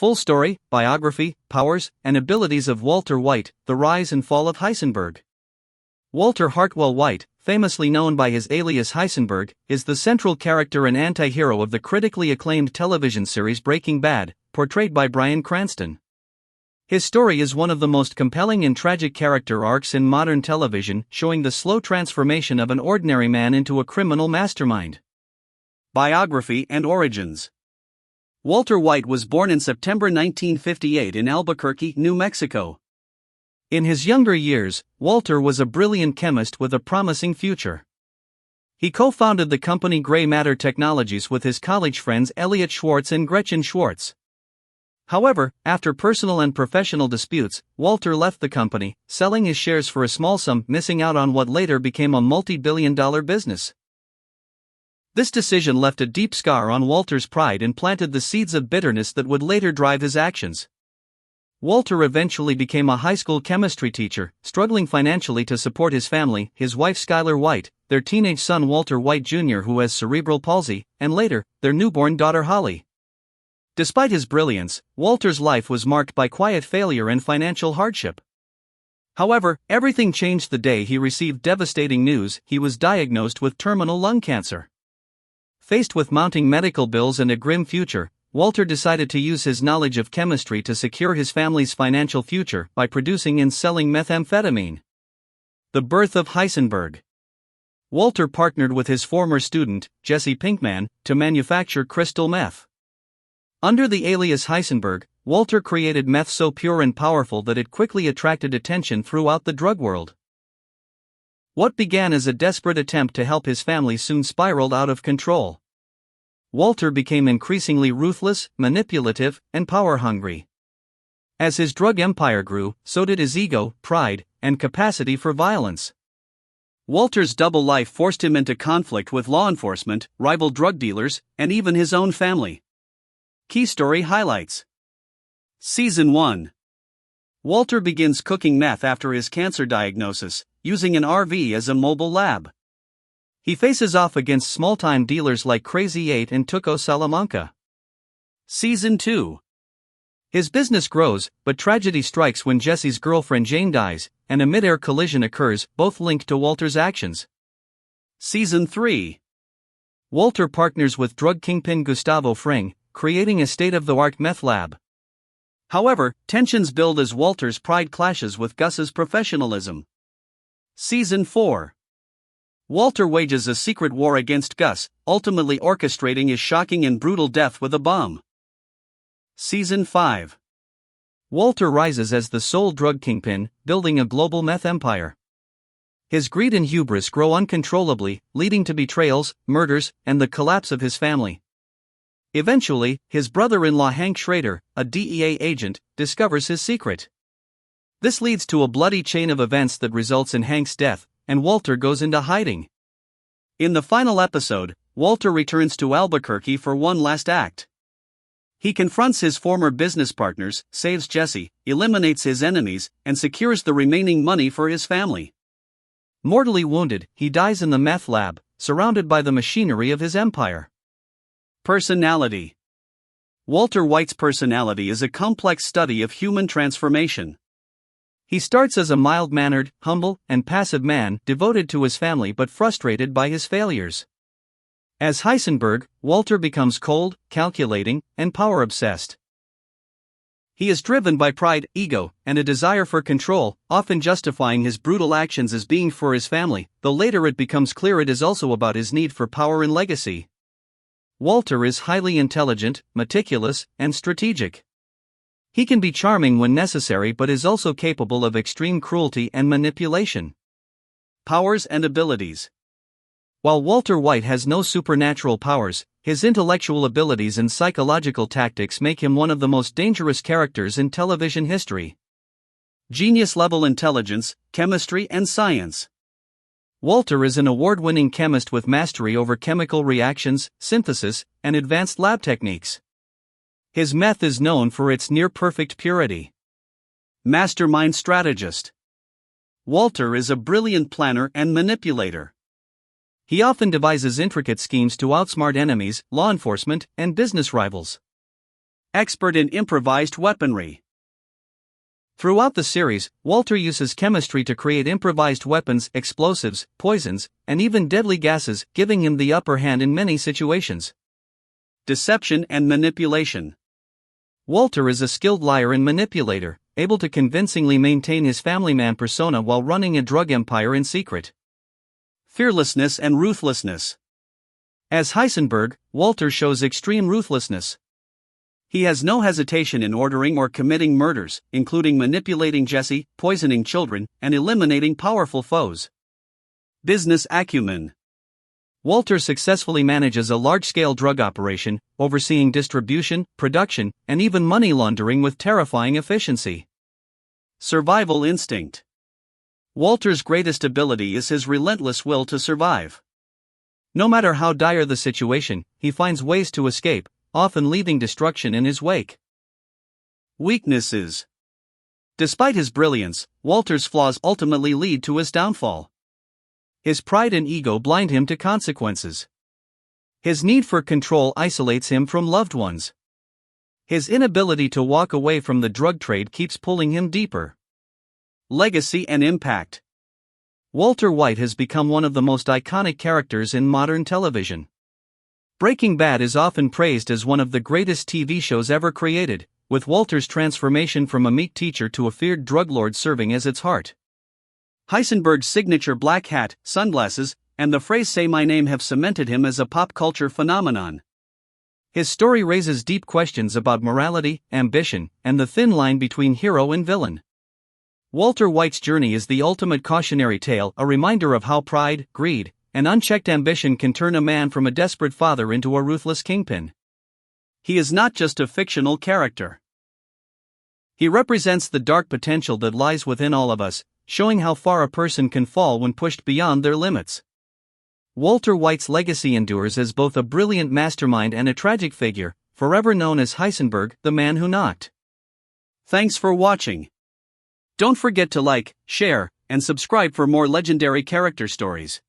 Full story, biography, powers, and abilities of Walter White, the rise and fall of Heisenberg. Walter Hartwell White, famously known by his alias Heisenberg, is the central character and anti-hero of the critically acclaimed television series Breaking Bad, portrayed by Bryan Cranston. His story is one of the most compelling and tragic character arcs in modern television, showing the slow transformation of an ordinary man into a criminal mastermind. Biography and Origins. Walter White was born in September 1958 in Albuquerque, New Mexico. In his younger years, Walter was a brilliant chemist with a promising future. He co-founded the company Gray Matter Technologies with his college friends Elliott Schwartz and Gretchen Schwartz. However, after personal and professional disputes, Walter left the company, selling his shares for a small sum, missing out on what later became a multi-billion-dollar business. This decision left a deep scar on Walter's pride and planted the seeds of bitterness that would later drive his actions. Walter eventually became a high school chemistry teacher, struggling financially to support his family, his wife Skylar White, their teenage son Walter White Jr. who has cerebral palsy, and later, their newborn daughter Holly. Despite his brilliance, Walter's life was marked by quiet failure and financial hardship. However, everything changed the day he received devastating news: he was diagnosed with terminal lung cancer. Faced with mounting medical bills and a grim future, Walter decided to use his knowledge of chemistry to secure his family's financial future by producing and selling methamphetamine. The birth of Heisenberg. Walter partnered with his former student, Jesse Pinkman, to manufacture crystal meth. Under the alias Heisenberg, Walter created meth so pure and powerful that it quickly attracted attention throughout the drug world. What began as a desperate attempt to help his family soon spiraled out of control. Walter became increasingly ruthless, manipulative, and power-hungry. As his drug empire grew, so did his ego, pride, and capacity for violence. Walter's double life forced him into conflict with law enforcement, rival drug dealers, and even his own family. Key story highlights. Season 1. Walter begins cooking meth after his cancer diagnosis, using an RV as a mobile lab. He faces off against small-time dealers like Crazy 8 and Tuco Salamanca. Season 2. His business grows, but tragedy strikes when Jesse's girlfriend Jane dies, and a mid-air collision occurs, both linked to Walter's actions. Season 3. Walter partners with drug kingpin Gustavo Fring, creating a state-of-the-art meth lab. However, tensions build as Walter's pride clashes with Gus's professionalism. Season 4. Walter wages a secret war against Gus, ultimately orchestrating his shocking and brutal death with a bomb. Season 5. Walter rises as the sole drug kingpin, building a global meth empire. His greed and hubris grow uncontrollably, leading to betrayals, murders, and the collapse of his family. Eventually, his brother-in-law Hank Schrader, a DEA agent, discovers his secret. This leads to a bloody chain of events that results in Hank's death, and Walter goes into hiding. In the final episode, Walter returns to Albuquerque for one last act. He confronts his former business partners, saves Jesse, eliminates his enemies, and secures the remaining money for his family. Mortally wounded, he dies in the meth lab, surrounded by the machinery of his empire. Personality. Walter White's personality is a complex study of human transformation. He starts as a mild-mannered, humble, and passive man, devoted to his family but frustrated by his failures. As Heisenberg, Walter becomes cold, calculating, and power-obsessed. He is driven by pride, ego, and a desire for control, often justifying his brutal actions as being for his family, though later it becomes clear it is also about his need for power and legacy. Walter is highly intelligent, meticulous, and strategic. He can be charming when necessary but is also capable of extreme cruelty and manipulation. Powers and abilities. While Walter White has no supernatural powers, his intellectual abilities and psychological tactics make him one of the most dangerous characters in television history. Genius-level intelligence, chemistry and science. Walter is an award-winning chemist with mastery over chemical reactions, synthesis, and advanced lab techniques. His meth is known for its near-perfect purity. Mastermind strategist. Walter is a brilliant planner and manipulator. He often devises intricate schemes to outsmart enemies, law enforcement, and business rivals. expert in improvised weaponry. Throughout the series, Walter uses chemistry to create improvised weapons, explosives, poisons, and even deadly gases, giving him the upper hand in many situations. Deception and manipulation. Walter is a skilled liar and manipulator, able to convincingly maintain his family man persona while running a drug empire in secret. Fearlessness and ruthlessness. As Heisenberg, Walter shows extreme ruthlessness. He has no hesitation in ordering or committing murders, including manipulating Jesse, poisoning children, and eliminating powerful foes. Business acumen. Walter successfully manages a large-scale drug operation, overseeing distribution, production, and even money laundering with terrifying efficiency. Survival instinct. Walter's greatest ability is his relentless will to survive. No matter how dire the situation, he finds ways to escape, often leaving destruction in his wake. Weaknesses. Despite his brilliance, Walter's flaws ultimately lead to his downfall. His pride and ego blind him to consequences. His need for control isolates him from loved ones. His inability to walk away from the drug trade keeps pulling him deeper. Legacy and impact. Walter White has become one of the most iconic characters in modern television. Breaking Bad is often praised as one of the greatest TV shows ever created, with Walter's transformation from a meek teacher to a feared drug lord serving as its heart. Heisenberg's signature black hat, sunglasses, and the phrase "say my name" have cemented him as a pop culture phenomenon. His story raises deep questions about morality, ambition, and the thin line between hero and villain. Walter White's journey is the ultimate cautionary tale, a reminder of how pride, greed, and unchecked ambition can turn a man from a desperate father into a ruthless kingpin. He is not just a fictional character. He represents the dark potential that lies within all of us, showing how far a person can fall when pushed beyond their limits. Walter White's legacy endures as both a brilliant mastermind and a tragic figure, forever known as Heisenberg, the man who knocked. Thanks for watching. Don't forget to like, share, and subscribe for more legendary character stories.